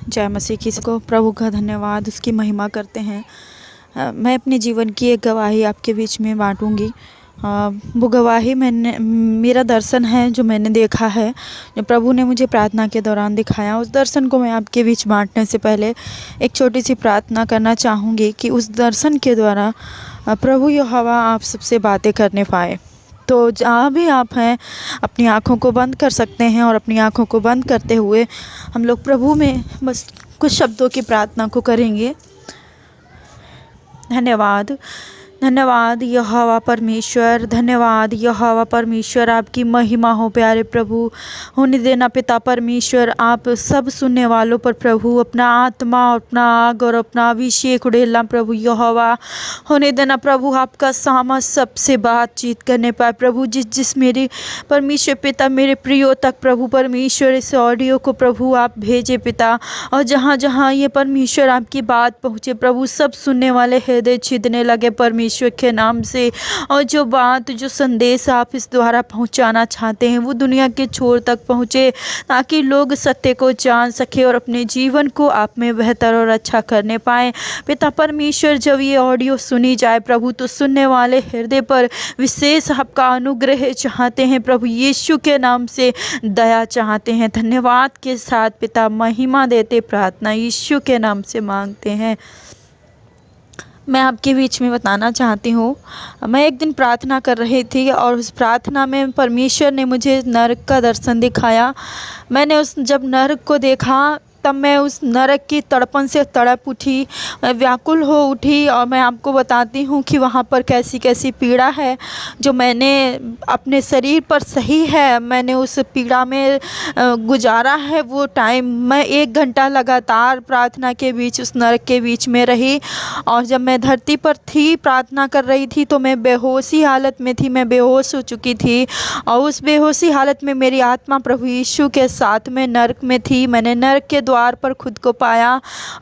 जय मसीह की को प्रभु का धन्यवाद, उसकी महिमा करते हैं। मैं अपने जीवन की एक गवाही आपके बीच में बांटूंगी। वो गवाही मेरा दर्शन है जो मैंने देखा है, जो प्रभु ने मुझे प्रार्थना के दौरान दिखाया। उस दर्शन को मैं आपके बीच बांटने से पहले एक छोटी सी प्रार्थना करना चाहूँगी कि उस दर्शन के द्वारा प्रभु यहोवा आप सबसे बातें करने पाए। तो जहाँ भी आप हैं अपनी आँखों को बंद कर सकते हैं और अपनी आँखों को बंद करते हुए हम लोग प्रभु में बस कुछ शब्दों की प्रार्थना को करेंगे। धन्यवाद, धन्यवाद यहोवा परमेश्वर, धन्यवाद यहोवा परमेश्वर। आपकी महिमा हो प्यारे प्रभु। होने देना पिता परमेश्वर, आप सब सुनने वालों पर प्रभु अपना आत्मा, अपना आग और अपना अभिषेक उड़ेलना प्रभु यहोवा। होने देना प्रभु आपका सामा सबसे बातचीत करने पाए प्रभु। जिस मेरी परमेश्वर पिता मेरे प्रियो तक प्रभु परमेश्वर इस ऑडियो को प्रभु आप भेजे पिता, और जहाँ जहाँ ये परमेश्वर आपकी बात पहुँचे प्रभु, सब सुनने वाले हृदय छिदने लगे परमेश्वर के नाम से। और जो बात, जो संदेश आप इस द्वारा पहुंचाना चाहते हैं वो दुनिया के छोर तक पहुंचे, ताकि लोग सत्य को जान सके और अपने जीवन को आप में बेहतर और अच्छा करने पाएँ पिता परमेश्वर। जब ये ऑडियो सुनी जाए प्रभु, तो सुनने वाले हृदय पर विशेष आपका अनुग्रह चाहते हैं प्रभु, यीशु के नाम से दया चाहते हैं। धन्यवाद के साथ पिता महिमा देते प्रार्थना यीशु के नाम से मांगते हैं। मैं आपके बीच में बताना चाहती हूँ, मैं एक दिन प्रार्थना कर रही थी और उस प्रार्थना में परमेश्वर ने मुझे नरक का दर्शन दिखाया। मैंने जब नरक को देखा तब मैं उस नरक की तड़पन से तड़प उठी, व्याकुल हो उठी। और मैं आपको बताती हूँ कि वहाँ पर कैसी कैसी पीड़ा है जो मैंने अपने शरीर पर सही है, मैंने उस पीड़ा में गुजारा है वो टाइम। मैं 1 घंटा लगातार प्रार्थना के बीच उस नरक के बीच में रही, और जब मैं धरती पर थी प्रार्थना कर रही थी तो मैं बेहोशी हालत में थी, मैं बेहोश हो चुकी थी। और उस बेहोशी हालत में मेरी आत्मा प्रभु यीशु के साथ में नरक में थी। मैंने नरक के द्वार पर खुद को पाया,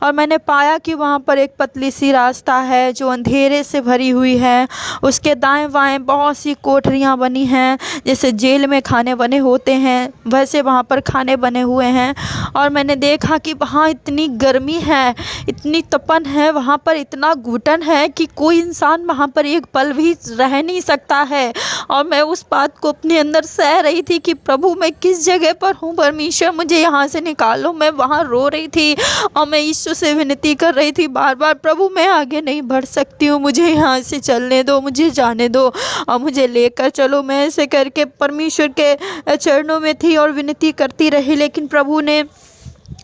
और मैंने पाया कि वहाँ पर एक पतली सी रास्ता है जो अंधेरे से भरी हुई है। उसके दाएं बाएं बहुत सी कोठरियाँ बनी हैं, जैसे जेल में खाने बने होते हैं वैसे वहाँ पर खाने बने हुए हैं। और मैंने देखा कि वहाँ इतनी गर्मी है, इतनी तपन है, वहाँ पर इतना घुटन है कि कोई इंसान वहाँ पर एक पल भी रह नहीं सकता है। और मैं उस बात को अपने अंदर सह रही थी कि प्रभु मैं किस जगह पर हूँ, परमेश्वर मुझे यहाँ से निकालो। मैं वहाँ रो रही थी और मैं यीशु से विनती कर रही थी बार बार, प्रभु मैं आगे नहीं बढ़ सकती हूँ, मुझे यहाँ से चलने दो, मुझे जाने दो और मुझे लेकर चलो। मैं ऐसे करके परमेश्वर के चरणों में थी और विनती करती रही, लेकिन प्रभु ने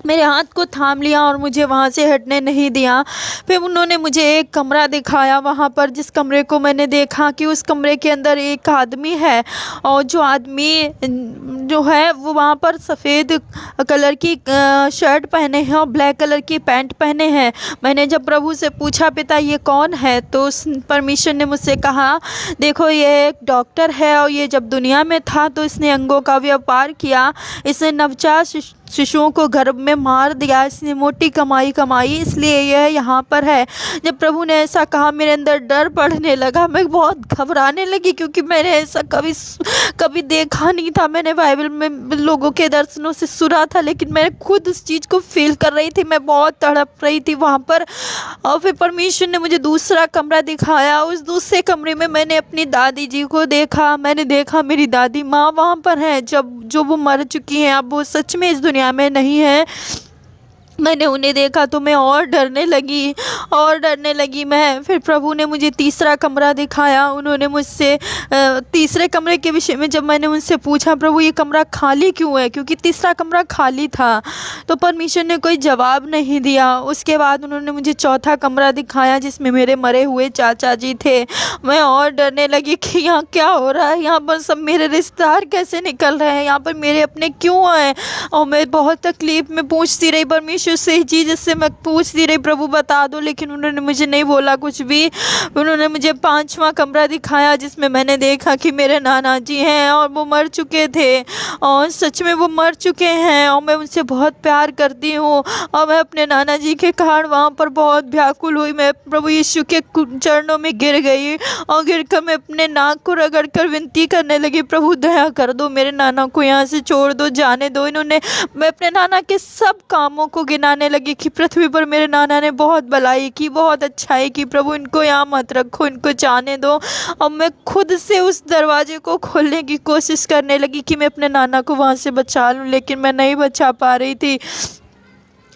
मेरे हाथ को थाम लिया और मुझे वहाँ से हटने नहीं दिया। फिर उन्होंने मुझे एक कमरा दिखाया वहाँ पर, जिस कमरे को मैंने देखा कि उस कमरे के अंदर एक आदमी है, और जो आदमी जो है वो वहाँ पर सफ़ेद कलर की शर्ट पहने हैं और ब्लैक कलर की पैंट पहने हैं। मैंने जब प्रभु से पूछा पिता ये कौन है, तो उस परमेश्वर ने मुझसे कहा देखो ये एक डॉक्टर है, और ये जब दुनिया में था तो इसने अंगों का व्यापार किया, इसने नवजात शिशुओं को गर्भ में मार दिया, इसने मोटी कमाई कमाई, इसलिए यह यहाँ पर है। जब प्रभु ने ऐसा कहा मेरे अंदर डर बढ़ने लगा, मैं बहुत घबराने लगी, क्योंकि मैंने ऐसा कभी देखा नहीं था। मैंने बाइबल में लोगों के दर्शनों से सुना था, लेकिन मैं खुद उस चीज़ को फील कर रही थी, मैं बहुत तड़प रही थी वहाँ पर। और फिर परमेश्वर ने मुझे दूसरा कमरा दिखाया। उस दूसरे कमरे में मैंने अपनी दादी जी को देखा, मैंने देखा मेरी दादी माँ वहाँ पर है, जो वो मर चुकी हैं, अब वो सच में इस दुनिया में नहीं है। मैंने उन्हें देखा तो मैं और डरने लगी मैं। फिर प्रभु ने मुझे तीसरा कमरा दिखाया। उन्होंने मुझसे तीसरे कमरे के विषय में जब मैंने उनसे पूछा प्रभु ये कमरा खाली क्यों है, क्योंकि तीसरा कमरा खाली था, तो परमेश्वर ने कोई जवाब नहीं दिया। उसके बाद उन्होंने मुझे चौथा कमरा दिखाया जिसमें मेरे मरे हुए चाचा जी थे। मैं और डरने लगी कि यहाँ क्या हो रहा है, यहाँ पर सब मेरे रिश्तेदार कैसे निकल रहे हैं, यहाँ पर मेरे अपने क्यों आए। और मैं बहुत तकलीफ़ में पूछती रही परमेश्वर से चीज़, जिससे मैं पूछती रही प्रभु बता दो, लेकिन उन्होंने मुझे नहीं बोला कुछ भी। उन्होंने मुझे 5वां कमरा दिखाया जिसमें मैंने देखा कि मेरे नाना जी हैं और वो मर चुके थे, और सच में वो मर चुके हैं, और मैं उनसे बहुत प्यार करती हूँ। और मैं अपने नाना जी के कारण वहाँ पर बहुत व्याकुल हुई। मैं प्रभु यीशु के चरणों में गिर गई, और गिर कर मैं अपने नाक को रगड़ कर विनती करने लगी प्रभु दया कर दो, मेरे नाना को यहाँ से छोड़ दो, जाने दो। मैं अपने नाना के सब कामों को गिनाने लगी कि पृथ्वी पर मेरे नाना ने बहुत भलाई की, बहुत अच्छाई की, प्रभु इनको यहाँ मत रखो, इनको जाने दो। और मैं खुद से उस दरवाजे को खोलने की कोशिश करने लगी कि मैं अपने नाना को वहाँ से बचा लूँ, लेकिन मैं नहीं बचा पा रही थी।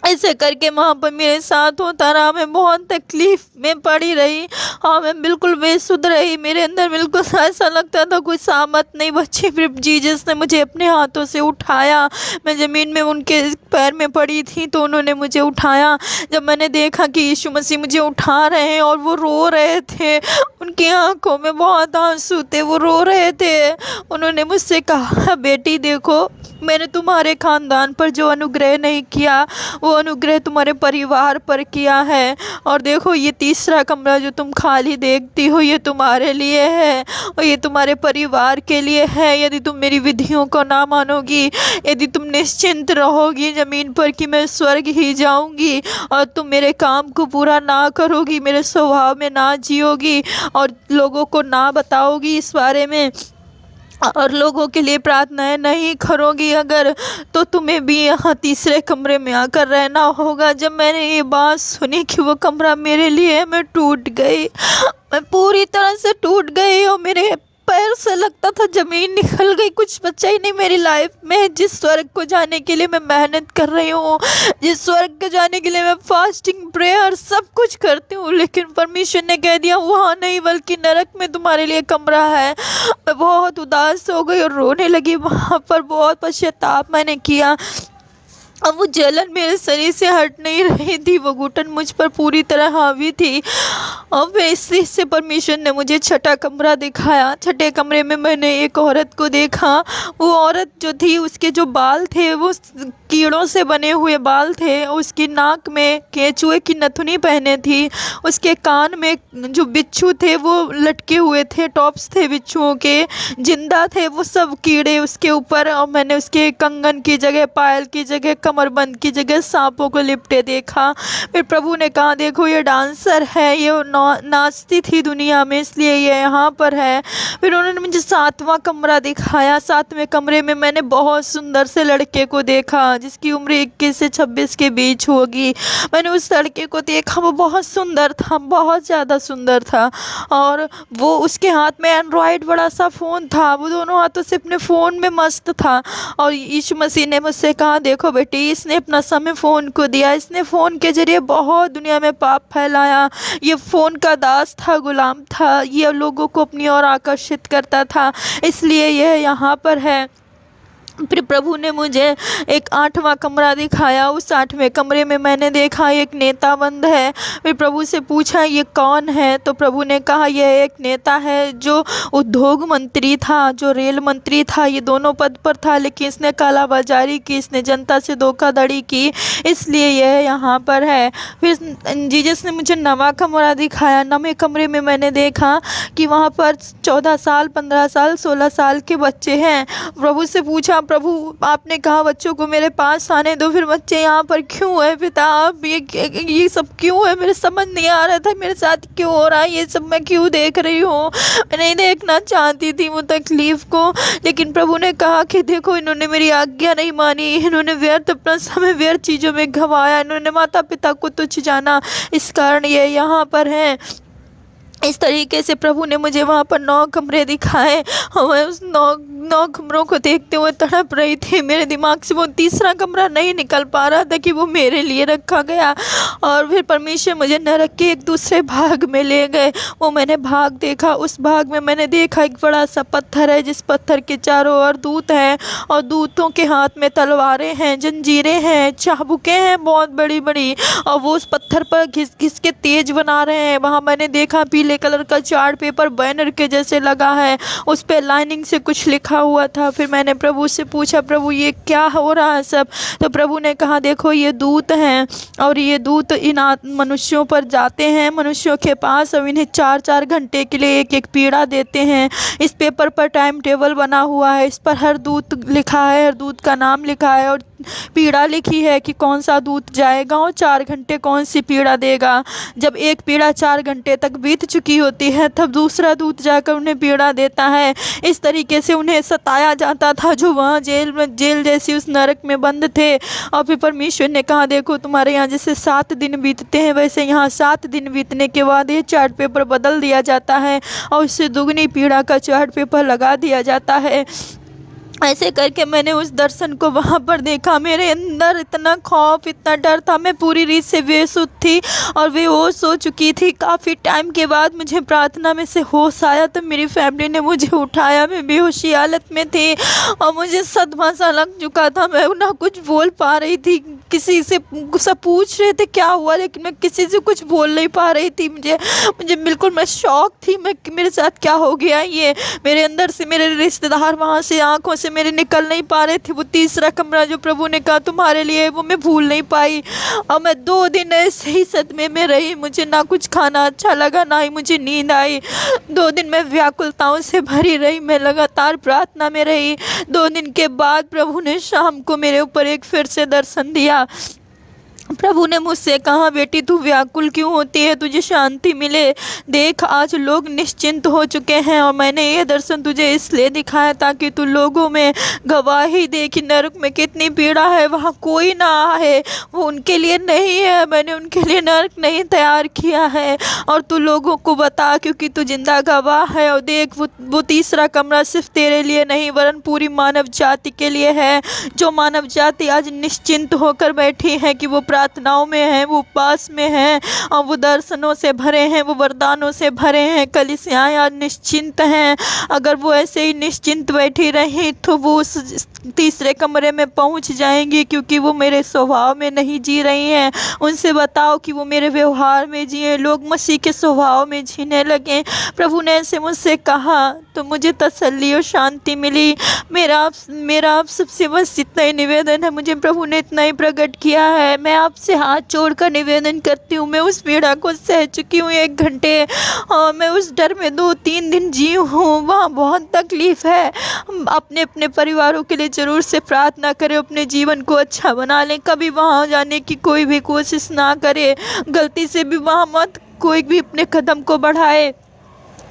ऐसे करके वहाँ पर मेरे साथ होता रहा, मैं बहुत तकलीफ में पड़ी रही और मैं बिल्कुल बेसुध रही। मेरे अंदर बिल्कुल ऐसा लगता था कोई सामत नहीं बची। फिर जीसस ने मुझे अपने हाथों से उठाया। मैं ज़मीन में उनके पैर में पड़ी थी तो उन्होंने मुझे उठाया। जब मैंने देखा कि यीशु मसीह मुझे उठा रहे हैं और वो रो रहे थे, उनकी आंखों में बहुत आंसू थे, वो रो रहे थे। उन्होंने मुझसे कहा, बेटी देखो, मैंने तुम्हारे ख़ानदान पर जो अनुग्रह नहीं किया वो अनुग्रह तुम्हारे परिवार पर किया है। और देखो, ये तीसरा कमरा जो तुम खाली देखती हो ये तुम्हारे लिए है और ये तुम्हारे परिवार के लिए है। यदि तुम मेरी विधियों को ना मानोगी, यदि तुम निश्चिंत रहोगी ज़मीन पर कि मैं स्वर्ग ही जाऊंगी, और तुम मेरे काम को पूरा ना करोगी, मेरे स्वभाव में ना जियोगी और लोगों को ना बताओगी इस बारे में, और लोगों के लिए प्रार्थनाएं नहीं करोगी अगर, तो तुम्हें भी यहाँ तीसरे कमरे में आकर रहना होगा। जब मैंने ये बात सुनी कि वो कमरा मेरे लिए है, मैं टूट गई, मैं पूरी तरह से टूट गई और मेरे पैर से लगता था ज़मीन निकल गई, कुछ बचा ही नहीं मेरी लाइफ में। जिस स्वर्ग को जाने के लिए मैं मेहनत कर रही हूँ, जिस स्वर्ग को जाने के लिए मैं फास्टिंग प्रेयर सब कुछ करती हूँ, लेकिन परमेश्वर ने कह दिया वहाँ नहीं बल्कि नरक में तुम्हारे लिए कमरा है। मैं बहुत उदास हो गई और रोने लगी। वहाँ पर बहुत पश्चाताप मैंने किया। अब वो जलन मेरे शरीर से हट नहीं रही थी, वो घुटन मुझ पर पूरी तरह हावी थी। और फिर इससे परमेश्वर ने मुझे छठा कमरा दिखाया। छठे कमरे में मैंने एक औरत को देखा। वो औरत जो थी, उसके जो बाल थे वो कीड़ों से बने हुए बाल थे, उसकी नाक में केंचुए की नथुनी पहने थी, उसके कान में जो बिच्छू थे वो लटके हुए थे, टॉप्स थे बिच्छुओं के, जिंदा थे वो सब कीड़े उसके ऊपर। और मैंने उसके कंगन की जगह, पायल की जगह, कमरबंद की जगह सांपों को लिपटे देखा। फिर प्रभु ने कहा, देखो ये डांसर है, ये नाचती थी दुनिया में इसलिए ये यहाँ पर है। फिर उन्होंने मुझे सातवां कमरा दिखाया। सातवें कमरे में मैंने बहुत सुंदर से लड़के को देखा जिसकी उम्र 21 से 26 के बीच होगी। मैंने उस लड़के को देखा, वो बहुत सुंदर था, बहुत ज़्यादा सुंदर था, और वो उसके हाथ में एंड्रॉयड बड़ा सा फ़ोन था, वो दोनों हाथों से अपने फ़ोन में मस्त था। और यीशु मसीह ने मुझसे कहा, देखो बेटी, इसने अपना समय फ़ोन को दिया, इसने फ़ोन के ज़रिए बहुत दुनिया में पाप फैलाया, ये फ़ोन का दास था, गुलाम था, ये लोगों को अपनी ओर आकर्षित करता था, इसलिए यह यहाँ पर है। फिर प्रभु ने मुझे एक 8वां कमरा दिखाया। उस 8वें कमरे में मैंने देखा एक नेता बंद है। फिर प्रभु से पूछा, ये कौन है? तो प्रभु ने कहा, यह एक नेता है जो उद्योग मंत्री था, जो रेल मंत्री था, ये दोनों पद पर था, लेकिन इसने कालाबाजारी की, इसने जनता से धोखाधड़ी की, इसलिए यह यहाँ पर है। फिर जीसस ने मुझे 9वां कमरा दिखाया। 9वें कमरे में मैंने देखा कि वहाँ पर 14 साल, 15 साल, 16 साल के बच्चे हैं। प्रभु से पूछा, प्रभु आपने कहा बच्चों को मेरे पास आने दो, फिर बच्चे यहाँ पर क्यों है पिता? आप ये सब क्यों है? मेरे समझ नहीं आ रहा था मेरे साथ क्यों हो रहा है ये सब, मैं क्यों देख रही हूँ? मैं नहीं देखना चाहती थी वो तकलीफ़ को, लेकिन प्रभु ने कहा कि देखो, इन्होंने मेरी आज्ञा नहीं मानी, इन्होंने व्यर्थ अपना समय व्यर्थ चीज़ों में गंवाया, इन्होंने माता पिता को तुच्छ जाना, इस कारण ये यहाँ पर हैं। इस तरीके से प्रभु ने मुझे वहाँ पर 9 कमरे दिखाए और मैं उस 9 कमरों को देखते हुए तड़प रही थी। मेरे दिमाग से वो तीसरा कमरा नहीं निकल पा रहा था कि वो मेरे लिए रखा गया। और फिर परमेश्वर मुझे नरक के एक दूसरे भाग में ले गए। वो मैंने भाग देखा। उस भाग में मैंने देखा एक बड़ा सा पत्थर है, जिस पत्थर के चारों ओर दूत हैं और दूतों के हाथ में तलवारें हैं, जंजीरें हैं, चाबुकें हैं बहुत बड़ी बड़ी, और वो उस पत्थर पर घिस घिस के तेज बना रहे हैं। वहाँ मैंने देखा पीले कलर का चार्ट पेपर बैनर के जैसे लगा है, उस पे लाइनिंग से कुछ लिखा हुआ था। फिर मैंने प्रभु से पूछा, प्रभु ये क्या हो रहा है सब? तो प्रभु ने कहा, देखो ये दूत हैं और ये दूत इन मनुष्यों पर जाते हैं, मनुष्यों के पास, और इन्हें 4-4 घंटे के लिए एक एक पीड़ा देते हैं। इस पेपर पर टाइम टेबल बना हुआ है, इस पर हर दूत लिखा है, हर दूत का नाम लिखा है, और पीड़ा लिखी है कि कौन सा दूत जाएगा और 4 घंटे कौन सी पीड़ा देगा। जब एक पीड़ा 4 घंटे तक बीत चुकी होती है तब दूसरा दूत जाकर उन्हें पीड़ा देता है। इस तरीके से उन्हें सताया जाता था जो वहाँ जेल जैसी उस नरक में बंद थे। और फिर परमेश्वर ने कहा, देखो तुम्हारे यहाँ जैसे 7 दिन बीतते हैं वैसे यहाँ 7 दिन बीतने के बाद ये चार्ट पेपर बदल दिया जाता है और उससे दुगनी पीड़ा का चार्ट पेपर लगा दिया जाता है। ऐसे करके मैंने उस दर्शन को वहाँ पर देखा। मेरे अंदर इतना खौफ, इतना डर था, मैं पूरी रीत से बेसुध थी और बेहोश हो चुकी थी। काफ़ी टाइम के बाद मुझे प्रार्थना में से होश आया तो मेरी फैमिली ने मुझे उठाया। मैं बेहोशी हालत में थी और मुझे सदमा सा लग चुका था। मैं ना कुछ बोल पा रही थी, किसी से सब पूछ रहे थे क्या हुआ, लेकिन मैं किसी से कुछ बोल नहीं पा रही थी। मुझे बिल्कुल मैं शॉक थी, मेरे साथ क्या हो गया ये। मेरे अंदर से मेरे रिश्तेदार वहाँ से आंखों से मेरे निकल नहीं पा रहे थे। वो तीसरा कमरा जो प्रभु ने कहा तुम्हारे लिए, वो मैं भूल नहीं पाई। और मैं 2 दिन ऐसे ही सदमे में रही। मुझे ना कुछ खाना अच्छा लगा, ना ही मुझे नींद आई। 2 दिन मैं व्याकुलताओं से भरी रही। मैं लगातार प्रार्थना में रही। 2 दिन के बाद प्रभु ने शाम को मेरे ऊपर एक फिर से दर्शन दिया। प्रभु ने मुझसे कहा, बेटी तू व्याकुल क्यों होती है, तुझे शांति मिले। देख आज लोग निश्चिंत हो चुके हैं और मैंने ये दर्शन तुझे इसलिए दिखाया ताकि तू लोगों में गवाही दे कि नरक में कितनी पीड़ा है, वहाँ कोई ना आए, वो उनके लिए नहीं है। मैंने उनके लिए नरक नहीं तैयार किया है और तू लोगों को बता, क्योंकि तू जिंदा गवाह है। और देख वो तीसरा कमरा सिर्फ तेरे लिए नहीं वरन पूरी मानव जाति के लिए है। जो मानव जाति आज निश्चिंत होकर बैठी है कि वो प्रार्थनाओं में हैं, वो उपवास में हैं और वो दर्शनों से भरे हैं, वो वरदानों से भरे हैं। कलीसियाएं आज निश्चिंत हैं। अगर वो ऐसे ही निश्चिंत बैठी रही तो वो उस तीसरे कमरे में पहुंच जाएंगी, क्योंकि वो मेरे स्वभाव में नहीं जी रही हैं। उनसे बताओ कि वो मेरे व्यवहार में जिए, लोग मसीह के स्वभाव में जीने लगें। प्रभु ने ऐसे मुझसे कहा तो मुझे तसल्ली और शांति मिली। मेरा आप सबसे बस इतना ही निवेदन है, मुझे प्रभु ने इतना ही प्रकट किया है। मैं आपसे हाथ जोड़कर निवेदन करती हूँ। मैं उस पीड़ा को सह चुकी हूँ 1 घंटे और मैं उस डर में 2-3 दिन जी हूँ। वहाँ बहुत तकलीफ़ है। अपने अपने परिवारों के लिए ज़रूर से प्रार्थना करें, अपने जीवन को अच्छा बना लें। कभी वहाँ जाने की कोई भी कोशिश ना करें, गलती से भी वहाँ मत कोई भी अपने कदम को बढ़ाए।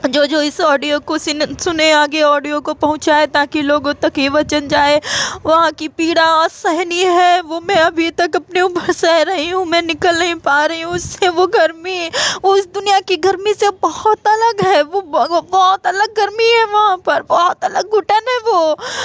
जो इस ऑडियो को सुने आगे ऑडियो को पहुंचाए ताकि लोगों तक ये वचन जाए। वहाँ की पीड़ा असहनीय है, वो मैं अभी तक अपने ऊपर सह रही हूँ। मैं निकल नहीं पा रही हूँ उससे। वो गर्मी उस दुनिया की गर्मी से बहुत अलग है। वो बहुत अलग गर्मी है वहाँ पर, बहुत अलग घुटन है।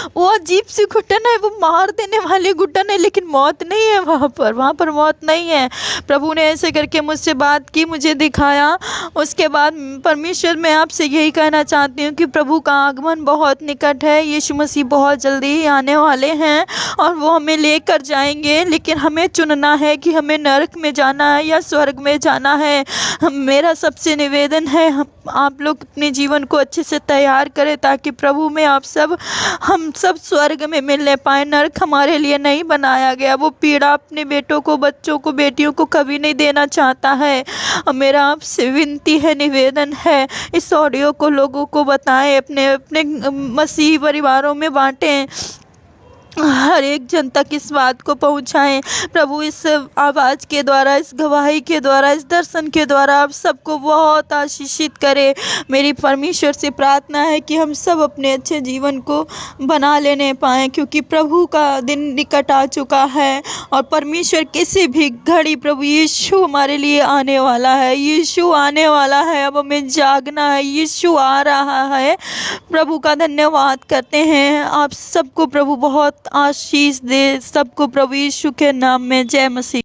वो अजीब सी घुटन है, वो मार देने वाली घुटन है, लेकिन मौत नहीं है वहाँ पर मौत नहीं है। प्रभु ने ऐसे करके मुझसे बात की, मुझे दिखाया। उसके बाद परमेश्वर में आपसे यही कहना चाहती हूँ कि प्रभु का आगमन बहुत निकट है। यीशु मसीह बहुत जल्दी ही आने वाले हैं और वो हमें लेकर जाएंगे, लेकिन हमें चुनना है कि हमें नरक में जाना है या स्वर्ग में जाना है। मेरा सबसे निवेदन है आप लोग अपने जीवन को अच्छे से तैयार करें ताकि प्रभु में हम सब स्वर्ग में मिलने पाए। नरक हमारे लिए नहीं बनाया गया। वो पीड़ा अपने बेटों को, बच्चों को, बेटियों को कभी नहीं देना चाहता है। मेरा आपसे विनती है, निवेदन है, इस ऑडियो को लोगों को बताएं, अपने मसीही परिवारों में बांटें, हर एक जन तक इस बात को पहुंचाएं। प्रभु इस आवाज़ के द्वारा, इस गवाही के द्वारा, इस दर्शन के द्वारा आप सबको बहुत आशीषित करे। मेरी परमेश्वर से प्रार्थना है कि हम सब अपने अच्छे जीवन को बना लेने पाएँ, क्योंकि प्रभु का दिन निकट आ चुका है और परमेश्वर किसी भी घड़ी प्रभु यीशु हमारे लिए आने वाला है। यीशु आने वाला है, अब हमें जागना है। यीशु आ रहा है। प्रभु का धन्यवाद करते हैं। आप सबको प्रभु बहुत आशीष दे। सबको प्रभु यीशु के नाम में जय मसीह।